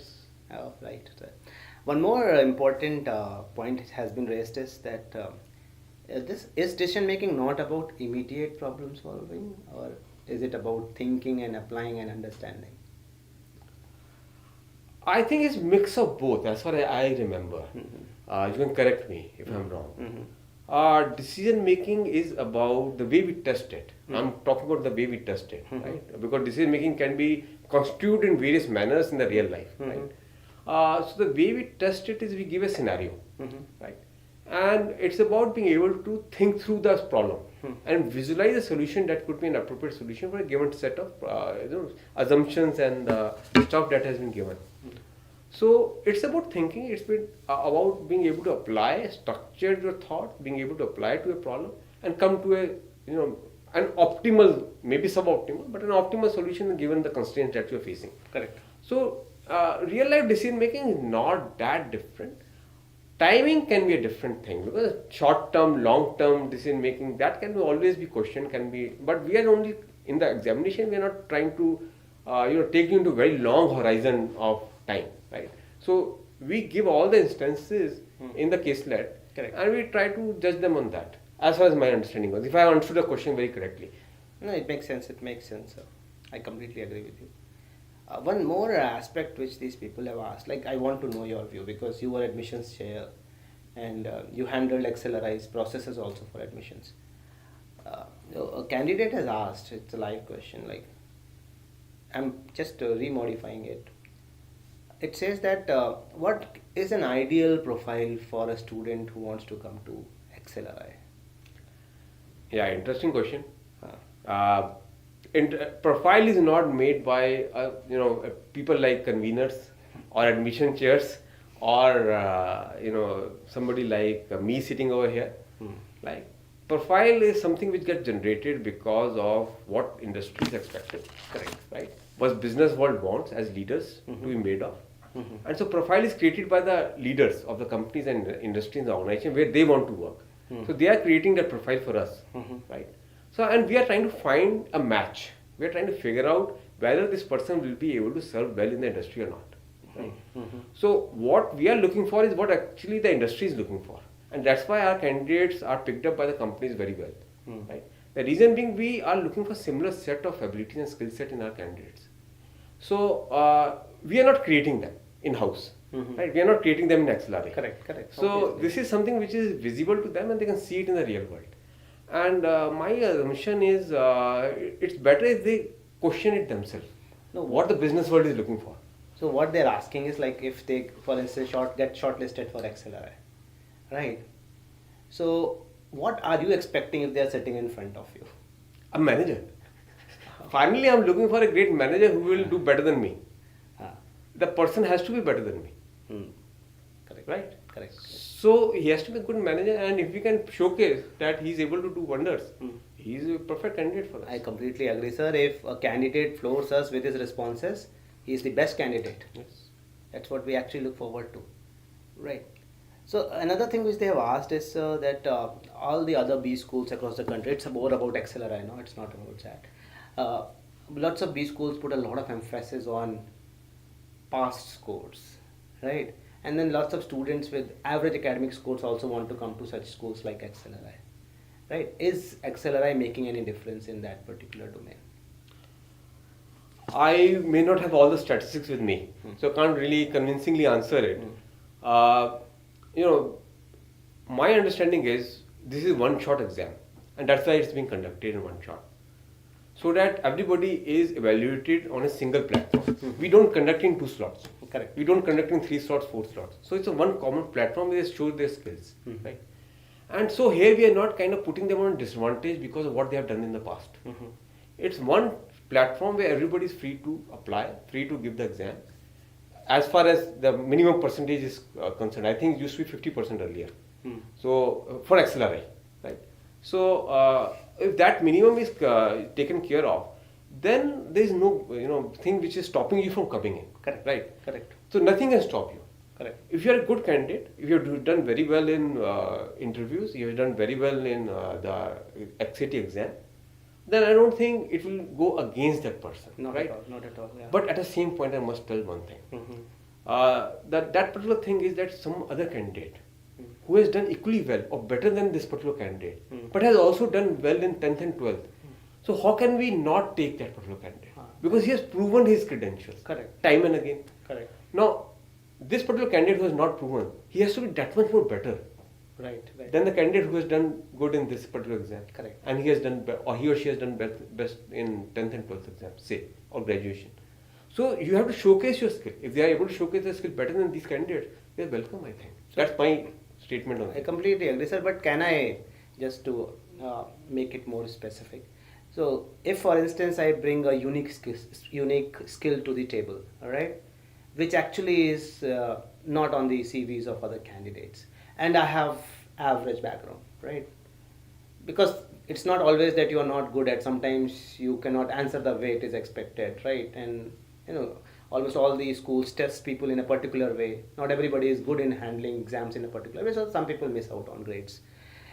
Oh, right. One more important point has been raised is that this is decision making not about immediate problem solving, or is it about thinking and applying and understanding? I think it's mix of both, as far as I remember. You can correct me if I'm wrong. Decision making is about the way we test it. I'm talking about the way we test it, right? Because decision making can be constituted in various manners in the real life, right? So the way we test it is we give a scenario, right? And it's about being able to think through the problem and visualize a solution that could be an appropriate solution for a given set of assumptions and stuff that has been given. So it's about thinking, it's been about being able to apply, structure your thought, being able to apply to a problem and come to a an optimal, maybe suboptimal, but an optimal solution given the constraints that you're facing. Correct. So, real life decision making is not that different. Timing can be a different thing because short term, long term decision making that can always be questioned, can be. But we are only in the examination. We are not trying to, take you into a very long horizon of time, right? So we give all the instances in the caselet, Correct. and we try to judge them on that. As far as my understanding was, if I understood the question very correctly. No, it makes sense. It makes sense. I completely agree with you. One more aspect which these people have asked, like I want to know your view because you were admissions chair and you handled XLRI's processes also for admissions. A candidate has asked, it's a live question, like I'm just remodifying it. It says that what is an ideal profile for a student who wants to come to XLRI? Yeah, interesting question. Uh, Profile is not made by people like conveners or admission chairs or somebody like me sitting over here. Like profile is something which gets generated because of what industry is expected. Correct. Right? What business world wants as leaders to be made of. And so profile is created by the leaders of the companies and industries and the organization where they want to work. So they are creating that profile for us, right? So, and we are trying to find a match. We are trying to figure out whether this person will be able to serve well in the industry or not. Right? So, what we are looking for is what actually the industry is looking for. And that's why our candidates are picked up by the companies very well. Right? The reason being we are looking for similar set of abilities and skill set in our candidates. So, we are not creating them in-house. Right? We are not creating them in XLRI. Correct. So, Obviously. this is something which is visible to them and they can see it in the real world. And my assumption is it's better if they question it themselves. No, what the business world is looking for. So what they're asking is like if they, for instance, get shortlisted for XLRI, right? So what are you expecting if they're sitting in front of you? A manager. Finally, I'm looking for a great manager who will do better than me. The person has to be better than me. Correct. Right? Correct. So he has to be a good manager, and if we can showcase that he is able to do wonders, he is a perfect candidate for us. I completely agree, sir. If a candidate floors us with his responses, he is the best candidate. Yes. That's what we actually look forward to. Right. So another thing which they have asked is that all the other B schools across the country, it's more about XLRI, no, it's not about that. Lots of B schools put a lot of emphasis on past scores, right? And then lots of students with average academic scores also want to come to such schools like XLRI, right? Is XLRI making any difference in that particular domain? I may not have all the statistics with me, so I can't really convincingly answer it. My understanding is this is one shot exam, and that's why it's being conducted in one shot, so that everybody is evaluated on a single platform. We don't conduct in 2 slots. Correct. We don't conduct in 3 slots, 4 slots. So it's a one common platform where they show their skills, right? And so here we are not kind of putting them on disadvantage because of what they have done in the past. It's one platform where everybody is free to apply, free to give the exam. As far as the minimum percentage is concerned, I think it used to be 50% earlier. So for XLRI, right? So if that minimum is taken care of, then there is no thing which is stopping you from coming in. Correct. Right. Correct. So nothing can stop you. Correct. If you are a good candidate, if you have done very well in interviews, you have done very well in the XAT exam, then I don't think it will go against that person. Not right? at all. Not at all. Yeah. But at the same point, I must tell one thing. That particular thing is that some other candidate who has done equally well or better than this particular candidate, but has also done well in 10th and 12th. So how can we not take that particular candidate? Because he has proven his credentials. Correct. Time and again. Correct. Now, this particular candidate who has not proven, he has to be that much more better Right. than the candidate who has done good in this particular exam. Correct. And he has done, or he or she has done best in 10th and 12th exam, say, or graduation. So you have to showcase your skill. If they are able to showcase their skill better than these candidates, they are welcome, I think. That's my statement on I it. completely agree, sir. But can I just to make it more specific? So, if for instance I bring a unique skill to the table, all right, which actually is not on the CVs of other candidates, and I have average background, right? Because it's not always that you are not good at. Sometimes you cannot answer the way it is expected, right? And almost all the schools test people in a particular way. Not everybody is good in handling exams in a particular way, so some people miss out on grades.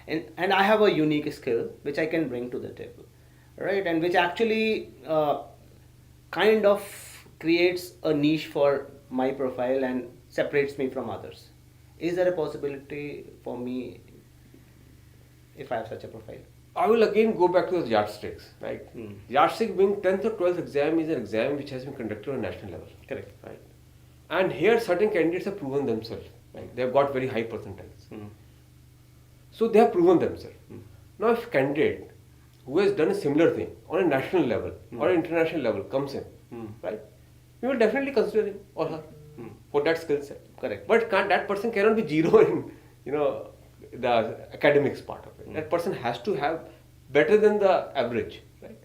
And I have a unique skill which I can bring to the table, right? And which actually kind of creates a niche for my profile and separates me from others. Is there a possibility for me if I have such a profile? I will again go back to the yardsticks. Right? Hmm. Yardstick being 10th or 12th exam is an exam which has been conducted on a national level. Correct. Right? And here certain candidates have proven themselves. Right? They have got very high percentiles. So they have proven themselves. Now if a candidate who has done a similar thing on a national level or an international level comes in, right, we will definitely consider him or her for that skill set. Correct. But that person cannot be zero in the academics part of it. That person has to have better than the average, right?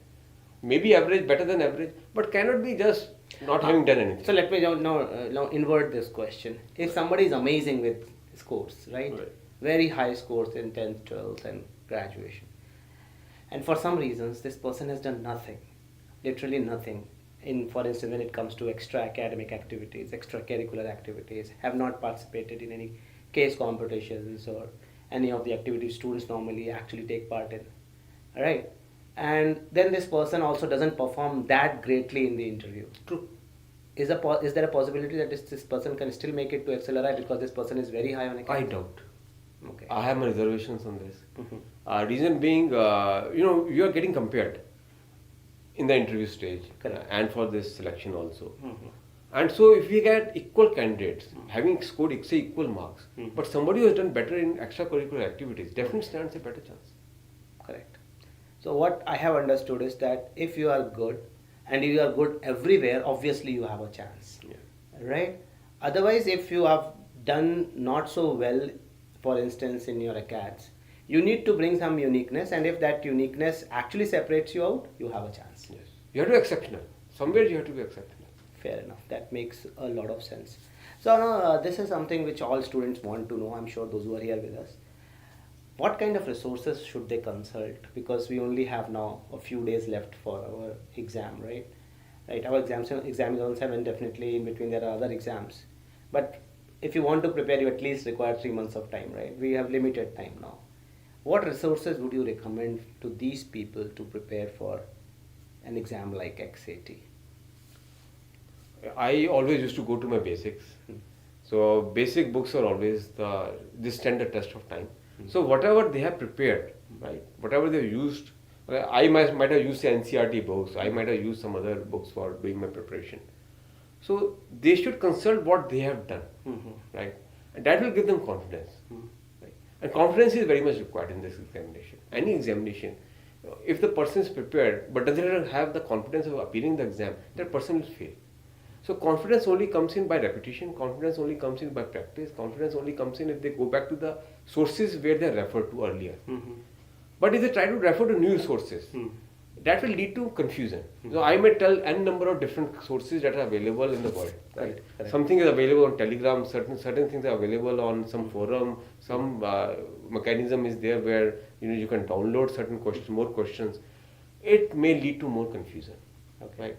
Maybe average, better than average, but cannot be just not having done anything. So let me now invert this question. If somebody is amazing with scores, right? Very high scores in 10th, 12th and graduation. And for some reasons, this person has done nothing, literally nothing. For instance, when it comes to extra academic activities, extracurricular activities, have not participated in any case competitions or any of the activities students normally actually take part in, right? And then this person also doesn't perform that greatly in the interview. True. Is there a possibility that this person can still make it to XLRI because this person is very high on academics? I doubt. Okay. I have my reservations on this. Reason being, you are getting compared in the interview stage. Correct. And for this selection also. And so if we get equal candidates having scored say equal marks, but somebody who has done better in extracurricular activities definitely stands a better chance. Correct. So what I have understood is that if you are good and you are good everywhere, obviously you have a chance, right? Otherwise, if you have done not so well, for instance, in your ACATs, you need to bring some uniqueness, and if that uniqueness actually separates you out, you have a chance. Yes. You have to be exceptional. Somewhere you have to be exceptional. Fair enough. That makes a lot of sense. So now, this is something which all students want to know. I'm sure those who are here with us. What kind of resources should they consult? Because we only have now a few days left for our exam, right? Right. Our exam is on 7. Definitely in between there are other exams. But if you want to prepare, you at least require 3 months of time, right? We have limited time now. What resources would you recommend to these people to prepare for an exam like XAT? I always used to go to my basics. So basic books are always this stand the test of time. So whatever they have prepared, right? Whatever they've used, I might have used the NCRT books. I might have used some other books for doing my preparation. So they should consult what they have done, right? And that will give them confidence. Right? And confidence is very much required in this examination. Any examination, if the person is prepared but doesn't have the confidence of appearing in the exam, that person will fail. So confidence only comes in by repetition, confidence only comes in by practice, confidence only comes in if they go back to the sources where they referred to earlier. But if they try to refer to new sources, that will lead to confusion. So I may tell n number of different sources that are available in the world. Right? Correct. Something is available on Telegram, certain things are available on some forum, some mechanism is there where you can download certain questions, more questions. It may lead to more confusion. Okay. Right?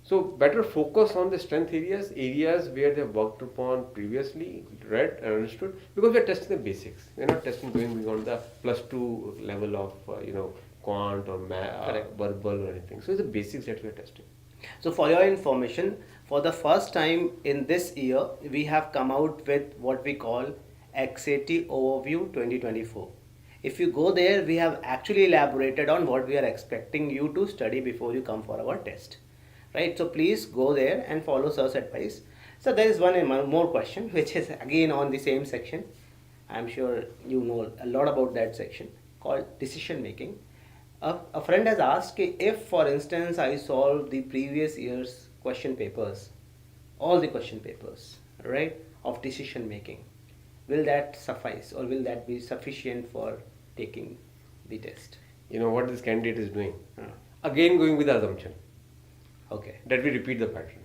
So better focus on the strength areas where they have worked upon previously, read and understood, because we are testing the basics. We are not testing going beyond the +2 level of quant or verbal or anything. So it's the basics that we are testing. So for your information, for the first time in this year, we have come out with what we call XAT Overview 2024. If you go there, we have actually elaborated on what we are expecting you to study before you come for our test. Right, so please go there and follow sir's advice. So there is one more question which is again on the same section. I'm sure you know a lot about that section called decision making. A friend has asked if, for instance, I solve the previous year's question papers, all the question papers, right, of decision making, will that suffice or will that be sufficient for taking the test? What this candidate is doing? Again going with the assumption. Okay. That we repeat the pattern.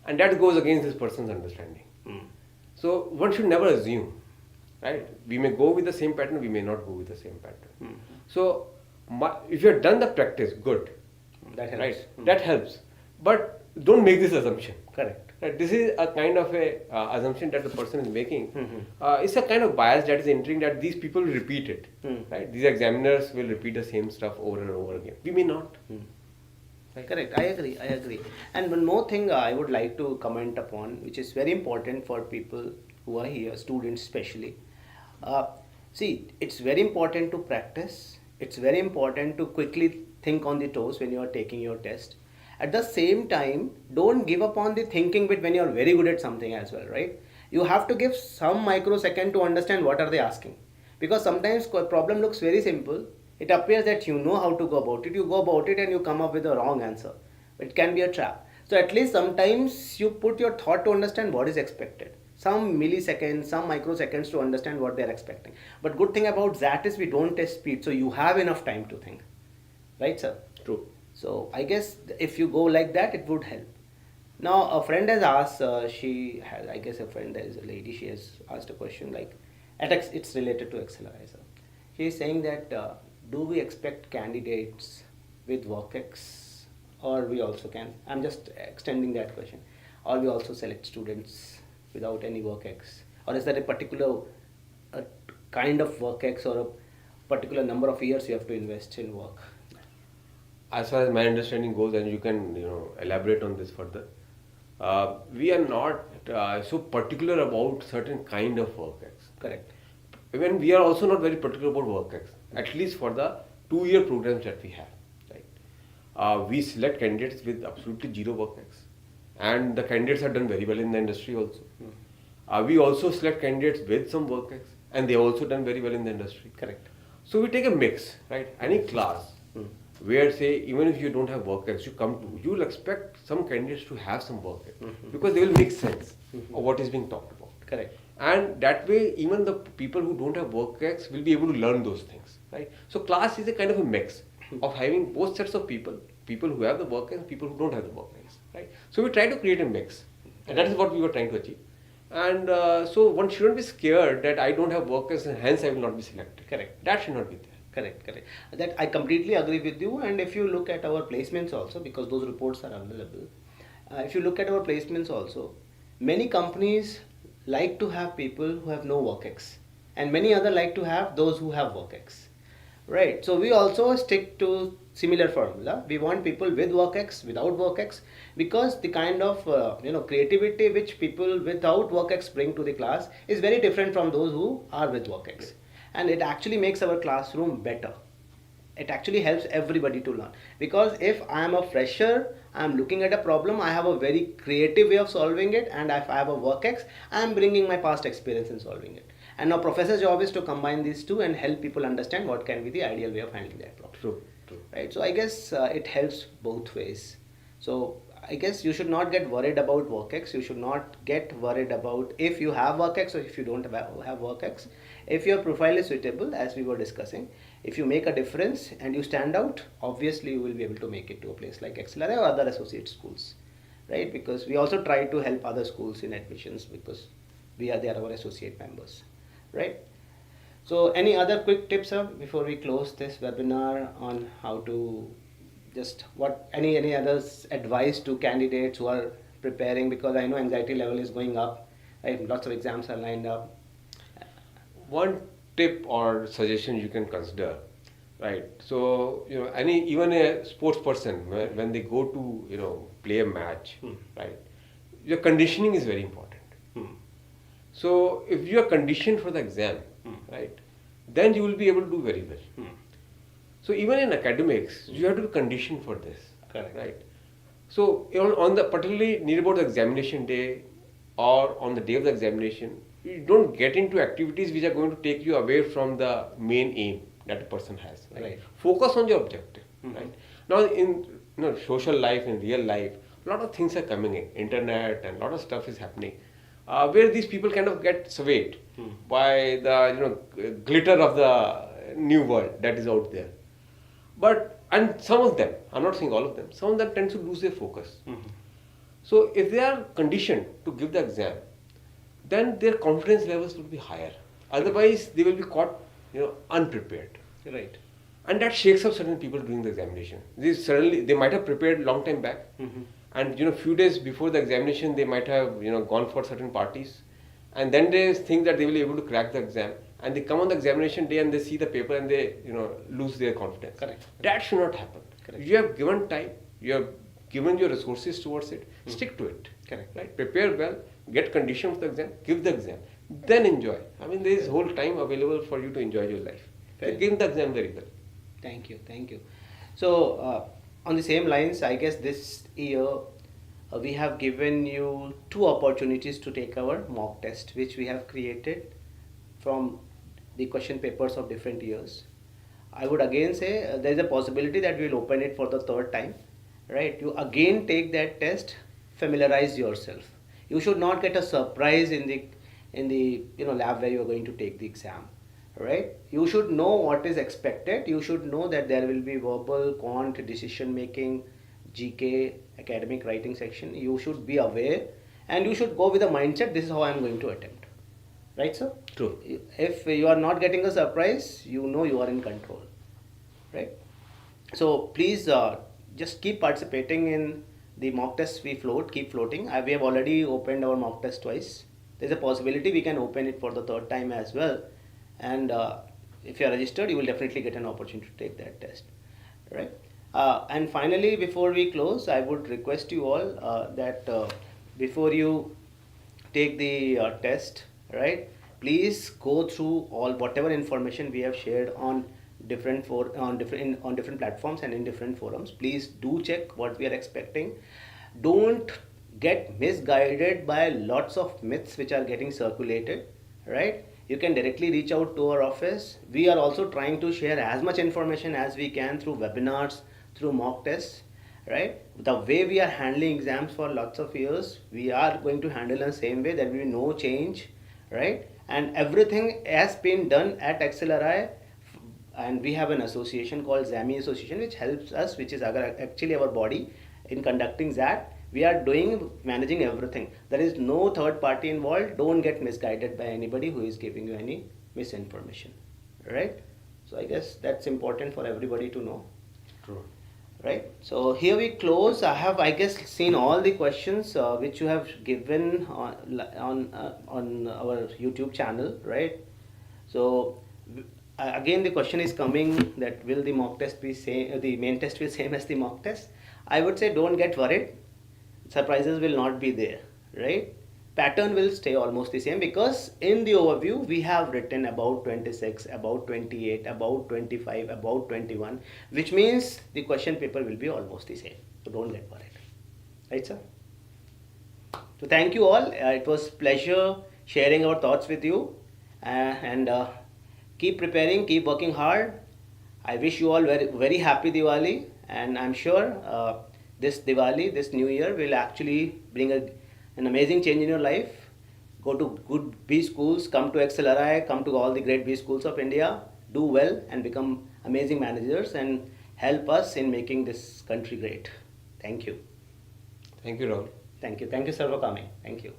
And that goes against this person's understanding. So one should never assume right? We may go with the same pattern, we may not go with the same pattern. Mhm. So, if you have done the practice, good, That helps. right? That helps. But don't make this assumption. Correct. Right? This is a kind of a assumption that the person is making. Mhm. It's a kind of bias that is entering that these people will repeat it. Right? These examiners will repeat the same stuff over and over again. We may not. Right? Correct. I agree. I agree. And one more thing I would like to comment upon, which is very important for people who are here, students especially. See, it's very important to practice. It's very important to quickly think on the toes when you are taking your test. At the same time, don't give up on the thinking bit when you are very good at something as well, right? You have to give some microsecond to understand what are they asking. Because sometimes problem looks very simple. It appears that you know how to go about it. You go about it and you come up with a wrong answer. It can be a trap. So at least sometimes you put your thought to understand what is expected. Some milliseconds, some microseconds to understand what they are expecting. But good thing about that is we don't test speed. So you have enough time to think. Right, sir? True. So I guess if you go like that, it would help. Now a friend has asked. She has, I guess, a friend. There is a lady. She has asked a question like, it's related to XLRI. So she is saying that do we expect candidates with work-ex, or we also can? I'm just extending that question. Or we also select students without any work-ex, or is there a particular kind of work-ex or a particular number of years you have to invest in work? As far as my understanding goes, and you can elaborate on this further, we are not so particular about certain kind of work-ex. Correct. Even we are also not very particular about work-ex, at least for the 2-year programs that we have. Right? We select candidates with absolutely zero work-ex, and the candidates have done very well in the industry also. We also select candidates with some work-ex, and they have also done very well in the industry. Correct. So we take a mix, right? Any class where, say, even if you don't have work-ex, you will expect some candidates to have some work-ex because they will make sense of what is being talked about. Correct. And that way, even the people who don't have work-ex will be able to learn those things, right? So class is a kind of a mix of having both sets of people who have the work-ex, people who don't have the work-ex, right? So we try to create a mix, and that is what we were trying to achieve. And so one shouldn't be scared that I don't have work-ex and hence I will not be selected. Correct. That should not be there. Correct. That I completely agree with you. And if you look at our placements also, because those reports are available, if you look at our placements also, many companies like to have people who have no work-ex, and many other like to have those who have work-ex. Right. So we also stick to similar formula. We want people with work-ex, without work-ex, because the kind of creativity which people without work-ex bring to the class is very different from those who are with work-ex. And it actually makes our classroom better. It actually helps everybody to learn, because if I am a fresher, I am looking at a problem, I have a very creative way of solving it, and if I have a work-ex, I am bringing my past experience in solving it. And now professor's job is to combine these two and help people understand what can be the ideal way of handling that problem. True. Right? So I guess it helps both ways. So I guess you should not get worried about work-ex. You should not get worried about if you have work-ex or if you don't have work-ex. If your profile is suitable, as we were discussing, if you make a difference and you stand out, obviously you will be able to make it to a place like XLRI or other associate schools, right? Because we also try to help other schools in admissions because they are our associate members, right? So any other quick tips, sir, before we close this webinar on how to any other advice to candidates who are preparing, because I know anxiety level is going up, right? Lots of exams are lined up. One tip or suggestion you can consider, right? So even a sports person, when they go to play a match, right? Your conditioning is very important. So if you are conditioned for the exam, right, then you will be able to do very well. So even in academics, you have to be conditioned for this. Correct. Right? So on the particularly near about the examination day or on the day of the examination, you don't get into activities which are going to take you away from the main aim that a person has. Right? Focus on your objective. Right? Now in social life, in real life, a lot of things are coming in, internet and a lot of stuff is happening, where these people kind of get swayed by the glitter of the new world that is out there. And some of them, I'm not saying all of them, some of them tend to lose their focus. So if they are conditioned to give the exam, then their confidence levels will be higher. Otherwise, they will be caught, unprepared. Right. And that shakes up certain people during the examination. They might have prepared long time back, and few days before the examination, they might have gone for certain parties, and then they think that they will be able to crack the exam, and they come on the examination day and they see the paper and they lose their confidence. Correct. That should not happen. Correct. You have given time, you have given your resources towards it. Stick to it. Correct. Right? Prepare well, get condition for the exam, give the exam, then enjoy. I mean, there is whole time available for you to enjoy your life. Fair. Give the exam very well. Thank you, thank you. So, on the same lines, I guess this year we have given you 2 opportunities to take our mock test, which we have created from the question papers of different years. I would again say there is a possibility that we will open it for the 3rd time, right? You again take that test, familiarize yourself. You should not get a surprise in the lab where you are going to take the exam. Right? You should know what is expected. You should know that there will be verbal, quant, decision making, GK, academic writing section. You should be aware, and you should go with the mindset, this is how I am going to attempt. Right, sir? True. If you are not getting a surprise, you know you are in control. Right? So please just keep participating in the mock tests we float, keep floating. We have already opened our mock test twice. There's a possibility we can open it for the 3rd time as well. And if you are registered, you will definitely get an opportunity to take that test, right? And finally, before we close, I would request you all that before you take the test, right, please go through whatever information we have shared on different platforms and in different forums. Please do check what we are expecting. Don't get misguided by lots of myths which are getting circulated, right? You can directly reach out to our office. We are also trying to share as much information as we can through webinars, through mock tests, right? The way we are handling exams for lots of years, we are going to handle in the same way. There will be no change, right? And everything has been done at XLRI, and we have an association called XAMI Association, which helps us, which is actually our body in conducting XAT. We are managing everything. There is no third party involved. Don't get misguided by anybody who is giving you any misinformation, right? So I guess that's important for everybody to know. True. Right? So here we close. I have, I guess, seen all the questions which you have given on our YouTube channel, right? So again, the question is coming that will the mock test be same? The main test will same as the mock test? I would say don't get worried. Surprises will not be there, right? Pattern will stay almost the same, because in the overview we have written about 26, about 28, about 25, about 21, which means the question paper will be almost the same. So don't get worried, right, sir? So thank you all. It was pleasure sharing our thoughts with you, and keep preparing, keep working hard. I wish you all very happy Diwali, and I'm sure this Diwali, this new year will actually bring an amazing change in your life. Go to good B schools, come to XLRI, come to all the great B schools of India, do well and become amazing managers and help us in making this country great. Thank you. Thank you, Rahul. Thank you. Thank you, sir, for coming. Thank you.